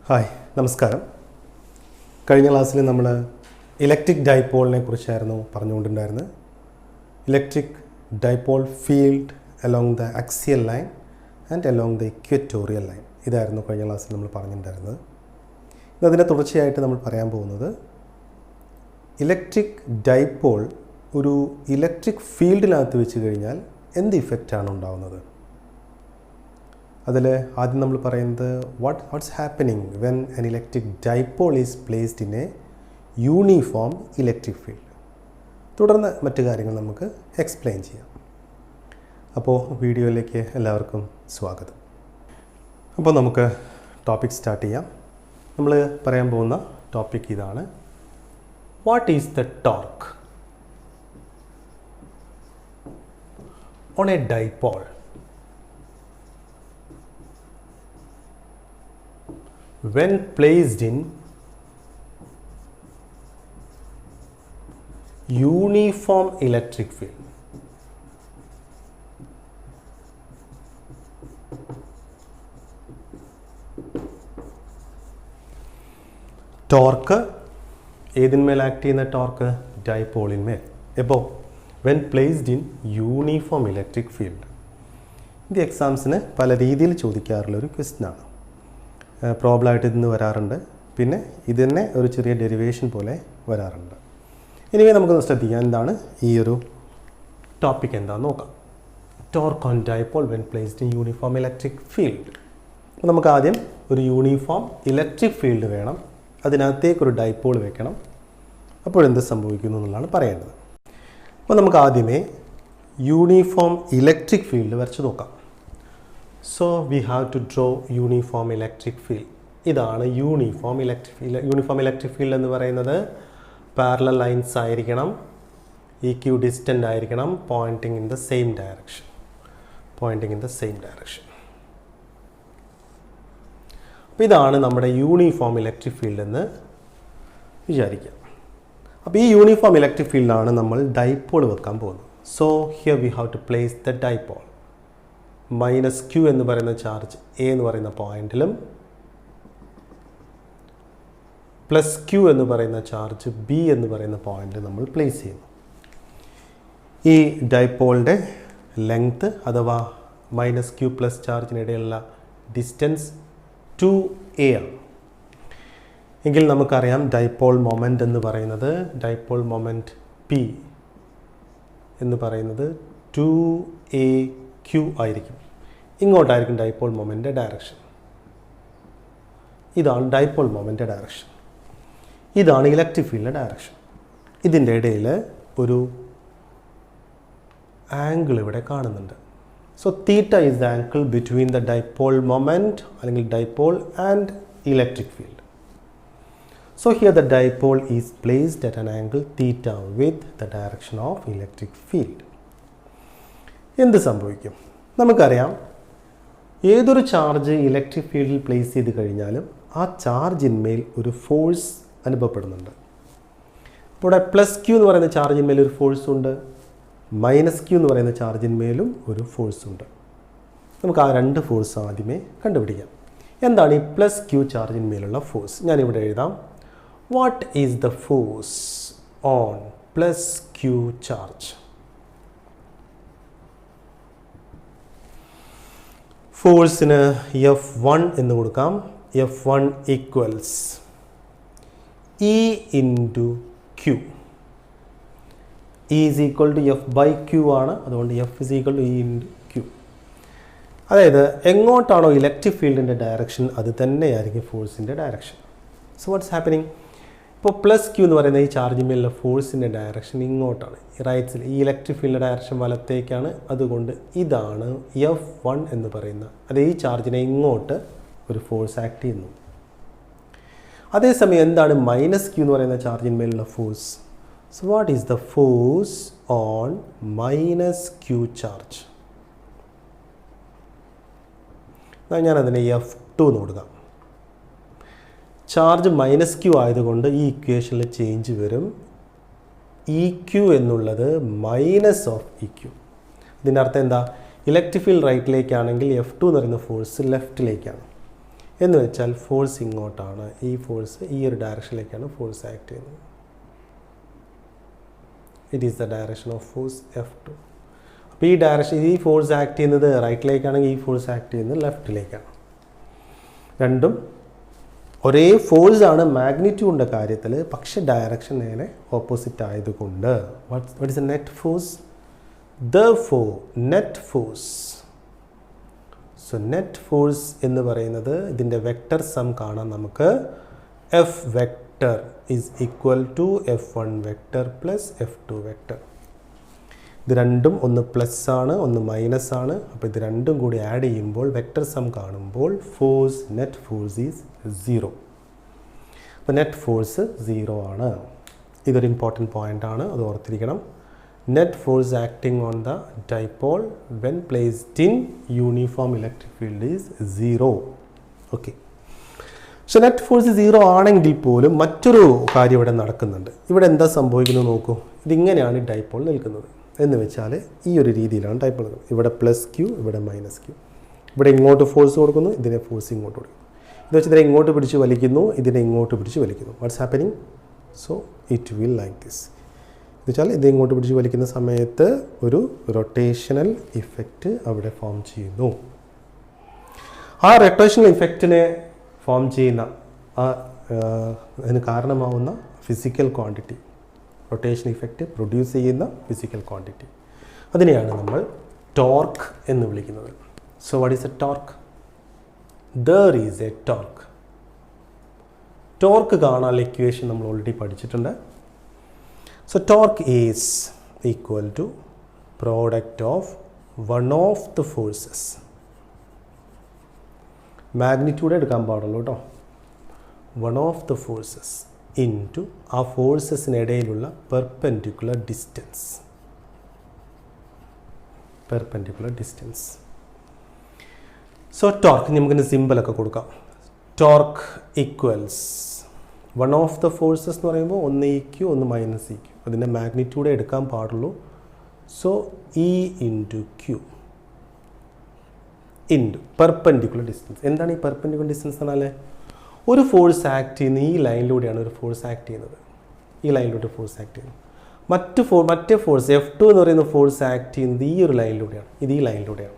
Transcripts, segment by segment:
Hi നമസ്കാരം. കഴിഞ്ഞ ക്ലാസ്സിൽ നമ്മൾ ഇലക്ട്രിക് ഡൈപോളിനെ കുറിച്ചായിരുന്നു പറഞ്ഞുകൊണ്ടിരുന്നത്. Electric dipole field along the axial line and along the equatorial line, ഇതായിരുന്നു കഴിഞ്ഞ ക്ലാസ്സിൽ നമ്മൾ പറഞ്ഞിട്ടുണ്ടായിരുന്നത്. ഇന്നതിൻ്റെ തുടർച്ചയായിട്ട് നമ്മൾ പറയാൻ പോകുന്നത് ഇലക്ട്രിക് ഡൈപോൾ ഒരു ഇലക്ട്രിക് ഫീൽഡിനകത്ത് വെച്ച് കഴിഞ്ഞാൽ എന്ത് ഇഫക്റ്റാണ് ഉണ്ടാകുന്നത്. അതിൽ ആദ്യം നമ്മൾ പറയുന്നത് what's happening when an electric dipole is placed in A uniform electric field. തുടർന്ന് മറ്റു കാര്യങ്ങൾ നമുക്ക് എക്സ്പ്ലെയിൻ ചെയ്യാം. അപ്പോൾ വീഡിയോയിലേക്ക് എല്ലാവർക്കും സ്വാഗതം. അപ്പോൾ നമുക്ക് ടോപ്പിക് സ്റ്റാർട്ട് ചെയ്യാം. നമ്മൾ പറയാൻ പോകുന്ന ടോപ്പിക് ഇതാണ്: what is the torque on a dipole when placed in uniform electric field. Torque ഏതിന്മേൽ ആക്ട് ചെയ്യുന്ന ടോർക്ക്? ഡൈപോളിന്മേൽ. എപ്പോൾ? When placed in uniform electric field. ഇത് എക്സാംസിന് പല രീതിയിൽ ചോദിക്കാറുള്ളൊരു ക്വസ്റ്റ്യനാണ്. പ്രോബ്ലമായിട്ട് ഇന്ന് വരാറുണ്ട്, പിന്നെ ഇത് തന്നെ ഒരു ചെറിയ ഡെറിവേഷൻ പോലെ വരാറുണ്ട്. ഇനിവേ നമുക്കൊന്ന് ശ്രദ്ധിക്കാം എന്താണ് ഈ ഒരു ടോപ്പിക് എന്താണെന്ന് നോക്കാം. Torque on dipole when placed in uniform electric field. അപ്പോൾ നമുക്ക് ആദ്യം ഒരു യൂണിഫോം ഇലക്ട്രിക് ഫീൽഡ് വേണം, അതിനകത്തേക്കൊരു ഡൈപോൾ വെക്കണം. അപ്പോഴെന്ത് സംഭവിക്കുന്നു എന്നുള്ളതാണ് പറയേണ്ടത്. അപ്പോൾ നമുക്ക് ആദ്യമേ യൂണിഫോം ഇലക്ട്രിക് ഫീൽഡ് വരച്ച് നോക്കാം. So we have to draw uniform electric field. ഇതാണ് uniform electric field. Uniform electric field എന്ന് പറയുന്നത് പാരലൽ ലൈൻസ് ആയിരിക്കണം, ഈക്യു ഡിസ്റ്റൻ്റ് ആയിരിക്കണം, pointing in the same direction. അപ്പോൾ ഇതാണ് നമ്മുടെ യൂണിഫോം ഇലക്ട്രിക് ഫീൽഡ് എന്ന് വിചാരിക്കാം. അപ്പോൾ ഈ യൂണിഫോം ഇലക്ട്രിക് ഫീൽഡിലാണ് നമ്മൾ ഡൈപോൾ വെക്കാൻ പോകുന്നത്. So here we have to place the dipole. Minus q എന്ന് പറയുന്ന ചാർജ് എ എന്ന് പറയുന്ന പോയിന്റിലും പ്ലസ് ക്യൂ എന്ന് പറയുന്ന ചാർജ് ബി എന്ന് പറയുന്ന പോയിന്റിൽ നമ്മൾ പ്ലേസ് ചെയ്യുന്നു. ഈ ഡൈപോളിൻ്റെ ലെങ്ത് അഥവാ മൈനസ് ക്യൂ പ്ലസ് ചാർജിനിടയിലുള്ള ഡിസ്റ്റൻസ് 2a ആണ്. എങ്കിൽ നമുക്കറിയാം ഡൈപോൾ മൊമെൻ്റ് എന്ന് പറയുന്നത്, ഡൈപോൾ മൊമെൻ്റ് പി എന്ന് പറയുന്നത് 2aq ആയിരിക്കും. ഇങ്ങോട്ടായിരിക്കും ഡൈപോൾ മൊമെൻ്റ് ഡയറക്ഷൻ. ഇതാണ് ഡൈപോൾ മൊമെൻ്റ് ഡയറക്ഷൻ. ഇതാണ് ഇലക്ട്രിക് ഫീൽഡിൻ്റെ ഡയറക്ഷൻ. ഇതിൻ്റെ ഇടയിൽ ഒരു ആംഗിൾ ഇവിടെ കാണുന്നുണ്ട്. So theta is the angle between the dipole moment അല്ലെങ്കിൽ dipole and electric field. So here the dipole is placed at an angle theta with the direction of electric field. എന്ത് സംഭവിക്കും? നമുക്കറിയാം ഏതൊരു ചാർജ് ഇലക്ട്രിക് ഫീൽഡിൽ place ചെയ്ത് കഴിഞ്ഞാലും ആ ചാർജിന്മേൽ ഒരു ഫോഴ്സ് അനുഭവപ്പെടുന്നുണ്ട്. ഇവിടെ പ്ലസ് ക്യൂ എന്ന് പറയുന്ന ചാർജിന്മേൽ ഒരു ഫോഴ്സ് ഉണ്ട്, മൈനസ് ക്യൂ എന്ന് പറയുന്ന ചാർജിന്മേലും ഒരു ഫോഴ്സ് ഉണ്ട്. നമുക്ക് ആ രണ്ട് ഫോഴ്സ് ആദ്യമേ കണ്ടുപിടിക്കാം. എന്താണ് ഈ പ്ലസ് ക്യൂ ചാർജിന്മേലുള്ള ഫോഴ്സ്? ഞാനിവിടെ എഴുതാം. What is the force on plus q charge? ഫോഴ്സിന് F1 എന്ന് കൊടുക്കാം. F1 equals E into Q. E is equal to F by Q ആണ്, അതുകൊണ്ട് F is equal to E into Q. അതായത് എങ്ങോട്ടാണോ electric ഫീൽഡിൻ്റെ ഡയറക്ഷൻ അത് തന്നെയായിരിക്കും ഫോഴ്സിൻ്റെ ഡയറക്ഷൻ. So what's happening? ഇപ്പോൾ പ്ലസ് ക്യൂ എന്ന് പറയുന്ന ഈ ചാർജിന്മേലുള്ള ഫോഴ്സിൻ്റെ ഡയറക്ഷൻ ഇങ്ങോട്ടാണ്, റൈറ്റ് സൈഡ്. ഈ ഇലക്ട്രിക് ഫീൽഡിൻ്റെ ഡയറക്ഷൻ വലത്തേക്കാണ്. അതുകൊണ്ട് ഇതാണ് F1 എന്ന് പറയുന്ന, അത് ഈ ചാർജിനെ ഇങ്ങോട്ട് ഒരു ഫോഴ്സ് ആക്ട് ചെയ്യുന്നു. അതേസമയം എന്താണ് മൈനസ് ക്യൂ എന്ന് പറയുന്ന ചാർജിന്മേലുള്ള force? So what is the force on minus q charge? ഞാനതിനെ F2 എന്ന് കൊടുക്കാം. ചാർജ് മൈനസ് ക്യൂ ആയതുകൊണ്ട് ഈ ഇക്വേഷനിൽ ചേഞ്ച് വരും. ഇ ക്യൂ എന്നുള്ളത് മൈനസ് ഓഫ് ഇ ക്യൂ. ഇതിൻ്റെ അർത്ഥം എന്താ? ഇലക്ട്രിക് ഫീൽഡ് റൈറ്റിലേക്കാണെങ്കിൽ F2 എന്ന് പറയുന്ന ഫോഴ്സ് ലെഫ്റ്റിലേക്കാണ്. എന്ന് വെച്ചാൽ ഫോഴ്സ് ഇങ്ങോട്ടാണ്, ഈ ഫോഴ്സ് ഈ ഒരു ഡയറക്ഷനിലേക്കാണ് ഫോഴ്സ് ആക്ട് ചെയ്യുന്നത്. It is the direction of force F2. അപ്പോൾ ഈ ഡയറക്ഷൻ, ഈ ഫോഴ്സ് ആക്ട് ചെയ്യുന്നത് റൈറ്റിലേക്കാണെങ്കിൽ ഈ ഫോഴ്സ് ആക്ട് ചെയ്യുന്നത് ലെഫ്റ്റിലേക്കാണ്. രണ്ടും ഒരേ ഫോഴ്സാണ് മാഗ്നിറ്റ്യൂഡിൻ്റെ കാര്യത്തിൽ, പക്ഷേ ഡയറക്ഷൻ നേരെ ഓപ്പോസിറ്റ് ആയതുകൊണ്ട് what is a net force? Therefore net force, so net force എന്ന് പറയുന്നത് ഇതിൻ്റെ വെക്റ്റർ സം കാണാൻ നമുക്ക് F vector is equal to F1 vector plus F2 vector. ഇത് രണ്ടും ഒന്ന് പ്ലസ് ആണ്, ഒന്ന് മൈനസ് ആണ്. അപ്പോൾ ഇത് രണ്ടും കൂടി ആഡ് ചെയ്യുമ്പോൾ വെക്റ്റർ സം കാണുമ്പോൾ ഫോഴ്സ്, നെറ്റ് ഫോഴ്സ് ഈസ് 0. അപ്പോൾ നെറ്റ് ഫോഴ്സ് 0 ആണ്. ഇതൊരു ഇമ്പോർട്ടൻറ്റ് പോയിൻ്റ് ആണ്, അത് ഓർത്തിരിക്കണം. Net force acting on the dipole when placed in uniform electric field is 0. Okay, പക്ഷെ നെറ്റ് ഫോഴ്സ് 0 ആണെങ്കിൽ പോലും മറ്റൊരു കാര്യം ഇവിടെ നടക്കുന്നുണ്ട്. ഇവിടെ എന്താ സംഭവിക്കുന്നത് നോക്കൂ. ഇതിങ്ങനെയാണ് ഡൈപോൾ നിൽക്കുന്നത് എന്ന് വെച്ചാൽ ഈ ഒരു രീതിയിലാണ് ഡൈപോൾ നിൽക്കുന്നത്. ഇവിടെ പ്ലസ് ക്യൂ, ഇവിടെ മൈനസ് ക്യൂ. ഇവിടെ ഇങ്ങോട്ട് ഫോഴ്സ് കൊടുക്കുന്നു, ഇതിനെ ഫോഴ്സ് ഇങ്ങോട്ട് കൊടുക്കുന്നു. ഇത് വെച്ച് ഇതിനെ ഇങ്ങോട്ട് പിടിച്ച് വലിക്കുന്നു, ഇതിനെ ഇങ്ങോട്ട് പിടിച്ച് വലിക്കുന്നു. What's happening? So it will like this. എന്ന് വെച്ചാൽ ഇത് ഇങ്ങോട്ട് പിടിച്ച് വലിക്കുന്ന സമയത്ത് ഒരു റൊട്ടേഷണൽ ഇഫക്റ്റ് അവിടെ ഫോം ചെയ്യുന്നു. ആ റൊട്ടേഷണൽ ഇഫക്റ്റിനെ ഫോം ചെയ്യുന്ന അതിന് കാരണമാവുന്ന physical quantity, rotation effect produce ചെയ്യുന്ന ഫിസിക്കൽ ക്വാണ്ടിറ്റി, അതിനെയാണ് നമ്മൾ ടോർക്ക് എന്ന് വിളിക്കുന്നത്. So what is a torque? There is a torque. Torque കാണാനുള്ള ഇക്വേഷൻ നമ്മൾ ഓൾറെഡി പഠിച്ചിട്ടുണ്ട്. So torque is equal to product of one of the forces. Magnitude എടുക്കാൻ പാടുള്ളൂ കേട്ടോ. One of the forces into ആ ഫോഴ്സസിനിടയിലുള്ള perpendicular distance. Perpendicular distance. So torque നമുക്കിന് സിമ്പിളൊക്കെ കൊടുക്കാം. Torque equals one of the forces എന്ന് പറയുമ്പോൾ ഒന്ന് ഇ ക്യൂ, ഒന്ന് മൈനസ് ഇ ക്യൂ. അതിൻ്റെ മാഗ്നിറ്റ്യൂഡ് എടുക്കാൻ പാടുള്ളൂ. So e into q into perpendicular distance. എന്താണ് ഈ പെർപെൻഡിക്കുലർ ഡിസ്റ്റൻസ് എന്നാൽ? ഒരു ഫോഴ്സ് ആക്ട് ചെയ്യുന്ന ഈ ലൈനിലൂടെയാണ് ഒരു ഫോഴ്സ് ആക്ട് ചെയ്യുന്നത്. ഈ ലൈനിലൂടെ ഫോഴ്സ് ആക്ട് ചെയ്യുന്നത്. മറ്റേ ഫോഴ്സ് F2 എന്ന് പറയുന്ന ഫോഴ്സ് ആക്ട് ചെയ്യുന്നത് ഈ ഒരു ലൈനിലൂടെയാണ്. ഇത് ഈ ലൈനിലൂടെയാണ്.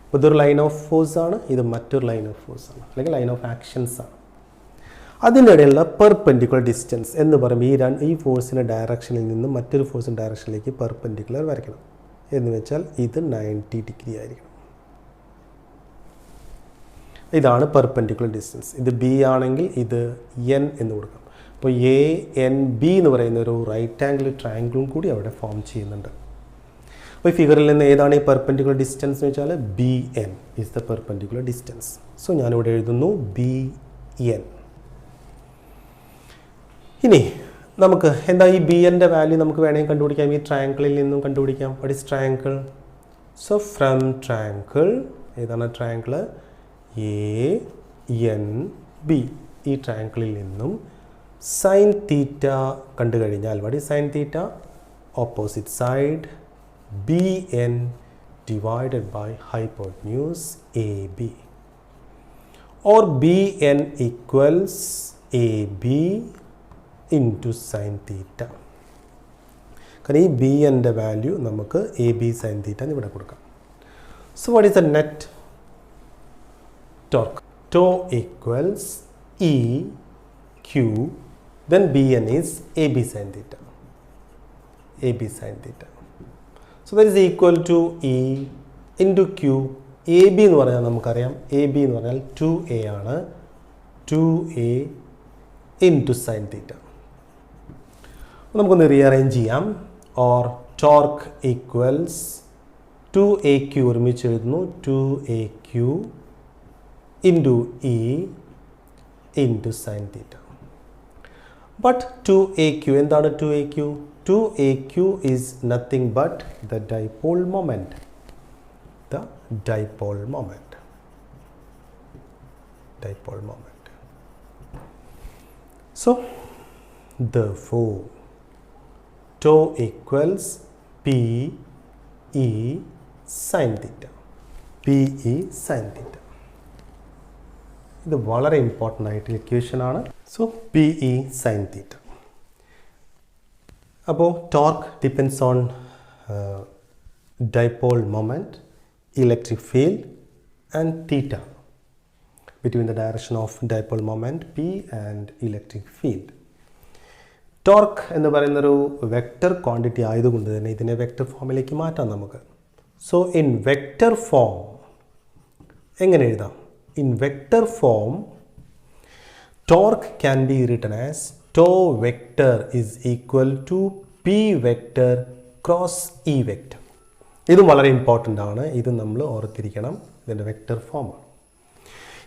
അപ്പോൾ ഇതൊരു ലൈൻ ഓഫ് ഫോഴ്സ് ആണ്, ഇത് മറ്റൊരു ലൈൻ ഓഫ് ഫോഴ്സ് ആണ്, അല്ലെങ്കിൽ ലൈൻ ഓഫ് ആക്ഷൻസ് ആണ്. അതിനിടയിലുള്ള പെർപെൻഡിക്കുലർ ഡിസ്റ്റൻസ് എന്ന് പറയുമ്പോൾ ഈ ഫോഴ്സിൻ്റെ ഡയറക്ഷനിൽ നിന്നും മറ്റൊരു ഫോഴ്സിൻ്റെ ഡയറക്ഷനിലേക്ക് പെർപെൻഡിക്കുലർ വരയ്ക്കണം. എന്ന് വെച്ചാൽ ഇത് 90 ഡിഗ്രി ആയിരിക്കണം. ഇതാണ് പെർപെൻഡിക്കുലർ ഡിസ്റ്റൻസ്. ഇത് ബി ആണെങ്കിൽ ഇത് എൻ എന്ന് കൊടുക്കാം. അപ്പോൾ ANB എന്ന് പറയുന്ന ഒരു റൈറ്റ് ആംഗിൾ ട്രയാങ്കിളും കൂടി അവിടെ ഫോം ചെയ്യുന്നുണ്ട്. അപ്പോൾ ഈ ഫിഗറിൽ നിന്ന് ഏതാണ് ഈ പെർപെൻഡിക്കുലർ ഡിസ്റ്റൻസ് എന്ന് വെച്ചാൽ BN is the perpendicular distance. So ഞാനിവിടെ എഴുതുന്നു BN. ഇനി നമുക്ക് എന്താ ഈ BNൻ്റെ വാല്യൂ നമുക്ക് വേണമെങ്കിൽ കണ്ടുപിടിക്കാം. ഈ ട്രയാങ്കിളിൽ നിന്നും കണ്ടുപിടിക്കാം. What is triangle? So from triangle, ഏതാണ് ട്രയാങ്കിൾ? ANB. ഈ ട്രയാങ്കിളിൽ നിന്നും സൈൻ തീറ്റ കണ്ടു കഴിഞ്ഞാൽ, what is sine theta? Opposite side BN divided by hypotenuse AB, or BN equals AB into sin theta. കാരണം ഈ BNൻ്റെ വാല്യൂ നമുക്ക് AB sin theta എന്ന് ഇവിടെ കൊടുക്കാം. So what is the net torque? Tau equals EQ, then BN is AB sin theta. AB sin theta. So that is equal to E into Q. AB എന്ന് പറഞ്ഞാൽ നമുക്കറിയാം, AB എന്ന് പറഞ്ഞാൽ 2A ആണ്. 2A into sin theta. നമുക്കൊന്ന് rearrange ചെയ്യാം. Or torque equals 2AQ ഒരുമിച്ച് എഴുതുന്നു. 2AQ into E into sin theta. But 2AQ, എന്താണ് 2AQ? 2AQ is nothing but the dipole moment. The dipole moment. Dipole moment. So, therefore, tau equals PE sin theta. PE sin theta. ഇത് വളരെ important ആയിട്ടുള്ള equation ആണ്. So PE sin തീറ്റ. അപ്പോൾ torque depends on dipole moment, electric field and theta between the direction of dipole moment P and electric field. Torque എന്ന് പറയുന്നൊരു vector quantity ആയതുകൊണ്ട് തന്നെ ഇതിനെ വെക്റ്റർ ഫോമിലേക്ക് മാറ്റാം നമുക്ക്. സോ ഇൻ വെക്റ്റർ ഫോം എങ്ങനെ എഴുതാം? In vector form torque can be written as tau vector is equal to P vector cross E vector. ഇതും വളരെ ഇമ്പോർട്ടൻ്റ് ആണ്. ഇത് നമ്മൾ ഓർത്തിരിക്കണം. ഇതിൻ്റെ വെക്റ്റർ ഫോമാണ്.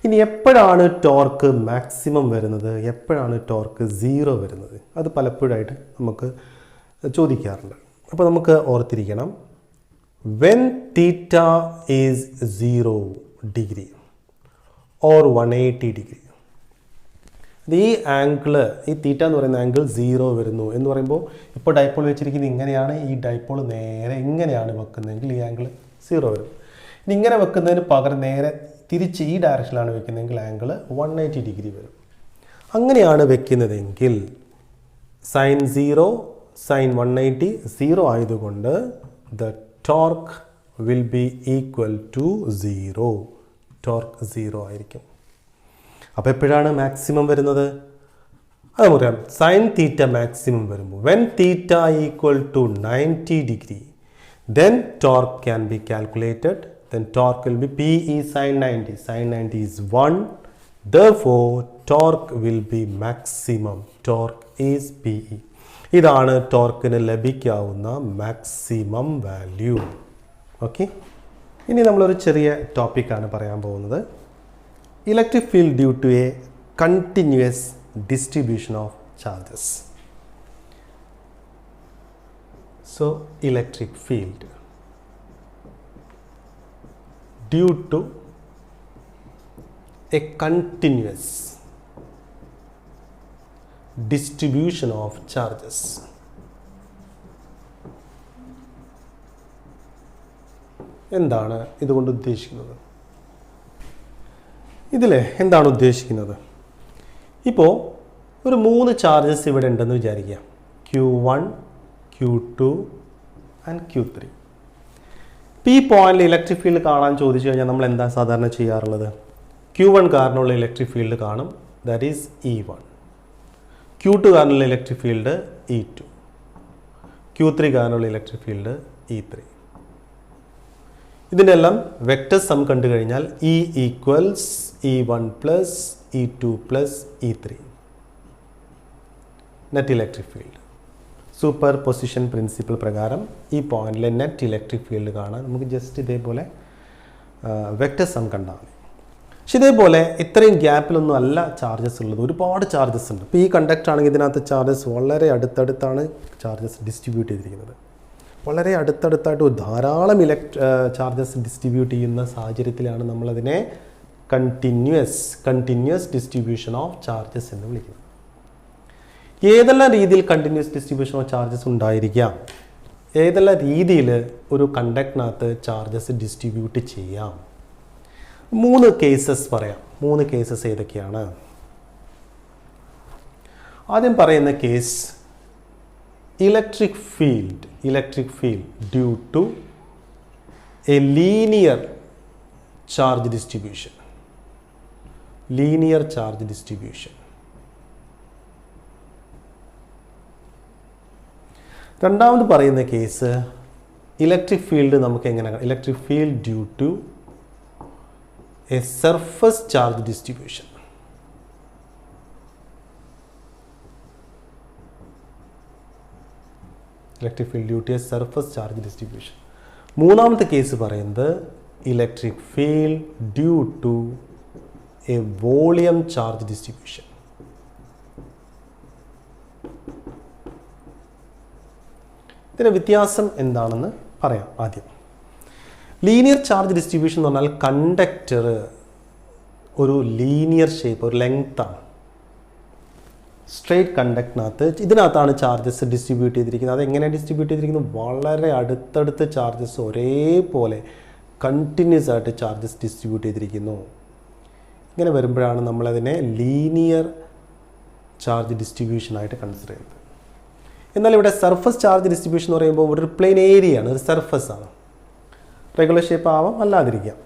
ഇനി എപ്പോഴാണ് ടോർക്ക് മാക്സിമം വരുന്നത്, എപ്പോഴാണ് ടോർക്ക് 0 വരുന്നത്? അത് പലപ്പോഴായിട്ട് നമുക്ക് ചോദിക്കാറുണ്ട്. അപ്പോൾ നമുക്ക് ഓർത്തിരിക്കണം, when theta is 0 degree or 180 degree, ഈ ആംഗിള്, ഈ തീറ്റ എന്ന് പറയുന്ന ആംഗിൾ 0 വരുന്നു എന്ന് പറയുമ്പോൾ ഇപ്പോൾ ഡൈപോൾ വെച്ചിരിക്കുന്നത് ഇങ്ങനെയാണ്. ഈ ഡൈപോൾ നേരെ ഇങ്ങനെയാണ് വെക്കുന്നതെങ്കിൽ ഈ ആംഗിൾ 0 വരും. ഇനി ഇങ്ങനെ വെക്കുന്നതിന് പകരം നേരെ തിരിച്ച് ഈ ഡയറക്ഷനിലാണ് വെക്കുന്നതെങ്കിൽ ആംഗിൾ 180 ഡിഗ്രി വരും. അങ്ങനെയാണ് വെക്കുന്നതെങ്കിൽ സൈൻ 0 സൈൻ 180 0 ആയതുകൊണ്ട് the torque will be equal to 0. Torque 0 ആയിരിക്കും. അപ്പോൾ എപ്പോഴാണ് മാക്സിമം വരുന്നത്? അത് നമുക്കറിയാം. സൈൻ തീറ്റ മാക്സിമം വരുമ്പോൾ when theta equal to 90 degree then torque can be calculated. Then torque will be PE sin 90. Sin 90 is 1. Therefore, torque will be maximum. Torque is PE. ഇതാണ് ടോർക്കിന് ലഭിക്കാവുന്ന maximum value. Okay, ഇനി നമ്മളൊരു ചെറിയ ടോപ്പിക്കാണ് പറയാൻ പോകുന്നത്. Electric field due to a continuous distribution of charges. So, electric field due to a continuous distribution of charges. എന്താണ് ഇതുകൊണ്ട് ഉദ്ദേശിക്കുന്നത്? ഇതിൽ എന്താണ് ഉദ്ദേശിക്കുന്നത്? ഇപ്പോൾ ഒരു 3 ചാർജസ് ഇവിടെ ഉണ്ടെന്ന് വിചാരിക്കുക. Q1, Q2 and Q3. ഈ പോയിന്റിൽ ഇലക്ട്രിക് ഫീൽഡ് കാണാൻ ചോദിച്ചു കഴിഞ്ഞാൽ നമ്മൾ എന്താ സാധാരണ ചെയ്യാറുള്ളത്? Q1 കാരണമുള്ള ഇലക്ട്രിക് ഫീൽഡ് കാണും, ദാറ്റ് ഈസ് E1. Q2 കാരണമുള്ള ഇലക്ട്രിക് ഫീൽഡ് E2. Q3 കാരണമുള്ള ഇലക്ട്രിക് ഫീൽഡ് E3. ഇതിൻ്റെ എല്ലാം വെക്റ്റർ സം കണ്ടു കഴിഞ്ഞാൽ E equals E1 plus E2 plus E3. Net electric field. Super position principle പ്രകാരം ഈ പോയിന്റിലെ നെറ്റ് ഇലക്ട്രിക് ഫീൽഡ് കാണാൻ നമുക്ക് ജസ്റ്റ് ഇതേപോലെ വെക്റ്റർ സം കണ്ടാൽ മതി. പക്ഷെ ഇതേപോലെ ഇത്രയും ഗ്യാപ്പിലൊന്നും അല്ല ചാർജസ് ഉള്ളത്, ഒരുപാട് ചാർജസ് ഉണ്ട്. ഇപ്പോൾ ഈ കണ്ടക്ടർ ആണെങ്കിൽ ഇതിനകത്ത് ചാർജസ് വളരെ അടുത്തടുത്താണ് ചാർജസ് ഡിസ്ട്രിബ്യൂട്ട് ചെയ്തിരിക്കുന്നത്. വളരെ അടുത്തടുത്തായിട്ട് ധാരാളം ചാർജസ് ഡിസ്ട്രിബ്യൂട്ട് ചെയ്യുന്ന സാഹചര്യത്തിലാണ് നമ്മളതിനെ കണ്ടിന്യൂസ് ഡിസ്ട്രിബ്യൂഷൻ ഓഫ് ചാർജസ് എന്ന് വിളിക്കുന്നത്. ഏതെല്ലാം രീതിയിൽ കണ്ടിന്യൂസ് ഡിസ്ട്രിബ്യൂഷൻ ഓഫ് ചാർജസ് ഉണ്ടായിരിക്കാം, ഏതെല്ലാം രീതിയിൽ ഒരു കണ്ടക്ടറിനകത്ത് ചാർജസ് ഡിസ്ട്രിബ്യൂട്ട് ചെയ്യാം? 3 കേസസ് പറയാം. 3 കേസസ് ഏതൊക്കെയാണ്? ആദ്യം പറയുന്ന case electric field due to a linear charge distribution. രണ്ടാമത് പറയുന്ന കേസ് ഇലക്ട്രിക് ഫീൽഡ് നമുക്ക് എങ്ങനെയാണ്? Electric field due to a surface charge distribution. Electric field due to a surface charge distribution. മൂന്നാമത്തെ കേസ് പറയുന്നത് electric field due to a volume charge distribution. ഇതിൻ്റെ വ്യത്യാസം എന്താണെന്ന് പറയാം. ആദ്യം ലീനിയർ ചാർജ് ഡിസ്ട്രിബ്യൂഷൻ എന്ന് പറഞ്ഞാൽ കണ്ടക്ടർ ഒരു ലീനിയർ ഷേപ്പ്, ഒരു ലെങ്ത്താണ്. സ്ട്രെയിറ്റ് കണ്ടക്ടറിനകത്ത് ഇതിനകത്താണ് ചാർജസ് ഡിസ്ട്രിബ്യൂട്ട് ചെയ്തിരിക്കുന്നത്. അതെങ്ങനെയാണ് ഡിസ്ട്രിബ്യൂട്ട് ചെയ്തിരിക്കുന്നത്? വളരെ അടുത്തടുത്ത് ചാർജസ് ഒരേപോലെ കണ്ടിന്യൂസ് ആയിട്ട് ചാർജസ് ഡിസ്ട്രിബ്യൂട്ട് ചെയ്തിരിക്കുന്നു. ഇങ്ങനെ വരുമ്പോഴാണ് നമ്മളതിനെ ലീനിയർ ചാർജ് ഡിസ്ട്രിബ്യൂഷനായിട്ട് കൺസിഡർ ചെയ്യുന്നത്. എന്നാൽ ഇവിടെ സർഫസ് ചാർജ് ഡിസ്ട്രിബ്യൂഷൻ എന്ന് പറയുമ്പോൾ ഒരു പ്ലെയിൻ ഏരിയ ആണ്, ഒരു സർഫസ് ആണ്. റെഗുലർ ഷേപ്പ് ആവാം, അല്ലാതിരിക്കാം.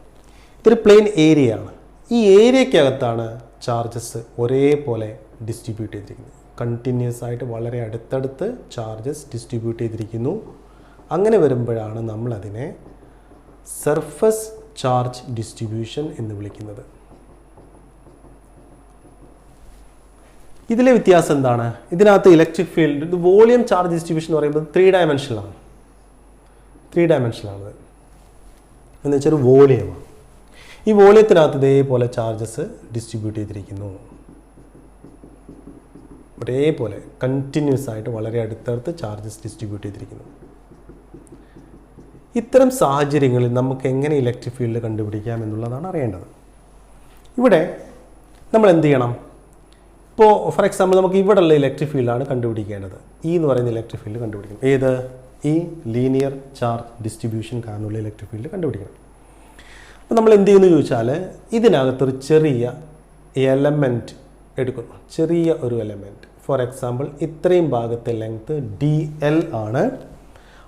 ഇതൊരു പ്ലെയിൻ ഏരിയ ആണ്. ഈ ഏരിയക്കകത്താണ് ചാർജസ് ഒരേപോലെ ഡിസ്ട്രിബ്യൂട്ട് ചെയ്തിരിക്കുന്നത്. കണ്ടിന്യൂസ് ആയിട്ട് വളരെ അടുത്തടുത്ത് ചാർജസ് ഡിസ്ട്രിബ്യൂട്ട് ചെയ്തിരിക്കുന്നു. അങ്ങനെ വരുമ്പോഴാണ് നമ്മളതിനെ സർഫസ് ചാർജ് ഡിസ്ട്രിബ്യൂഷൻ എന്ന് വിളിക്കുന്നത്. ഇതിലെ വ്യത്യാസം എന്താണ്? ഇതിനകത്ത് ഇലക്ട്രിക് ഫീൽഡ്, ഇത് വോളിയം ചാർജ് ഡിസ്ട്രിബ്യൂഷൻ എന്ന് പറയുമ്പോൾ 3 ഡയമെൻഷനിലാണ്. 3 ഡയമെൻഷനിലാണത് എന്ന് വെച്ചാൽ ഒരു വോളിയമാണ്. ഈ വോളിയത്തിനകത്ത് ഇതേപോലെ ചാർജസ് ഡിസ്ട്രിബ്യൂട്ട് ചെയ്തിരിക്കുന്നു. ഒരേപോലെ കണ്ടിന്യൂസ് ആയിട്ട് വളരെ അടുത്തടുത്ത് ചാർജസ് ഡിസ്ട്രിബ്യൂട്ട് ചെയ്തിരിക്കുന്നു. ഇത്തരം സാഹചര്യങ്ങളിൽ നമുക്ക് എങ്ങനെ ഇലക്ട്രിക് ഫീൽഡ് കണ്ടുപിടിക്കാം എന്നുള്ളതാണ് അറിയേണ്ടത്. ഇവിടെ നമ്മൾ എന്ത് ചെയ്യണം? ഇപ്പോൾ ഫോർ എക്സാമ്പിൾ നമുക്ക് ഇവിടെയുള്ള ഇലക്ട്രിക് ഫീൽഡാണ് കണ്ടുപിടിക്കേണ്ടത്. എന്ന് പറയുന്ന ഇലക്ട്രിക് ഫീൽഡ് കണ്ടുപിടിക്കണം. ഏത്? ഈ ലീനിയർ ചാർജ് ഡിസ്ട്രിബ്യൂഷൻ കാരണമുള്ള ഇലക്ട്രിക് ഫീൽഡ് കണ്ടുപിടിക്കണം. അപ്പോൾ നമ്മൾ എന്ത് ചെയ്യുന്നു ചോദിച്ചാൽ, ഇതിനകത്തൊരു ചെറിയ എലമെൻറ്റ് എടുക്കുന്നു. ചെറിയ ഒരു എലമെൻറ്റ്, ഫോർ എക്സാമ്പിൾ ഇത്രയും ഭാഗത്തെ ലെങ്ത് DL ആണ്.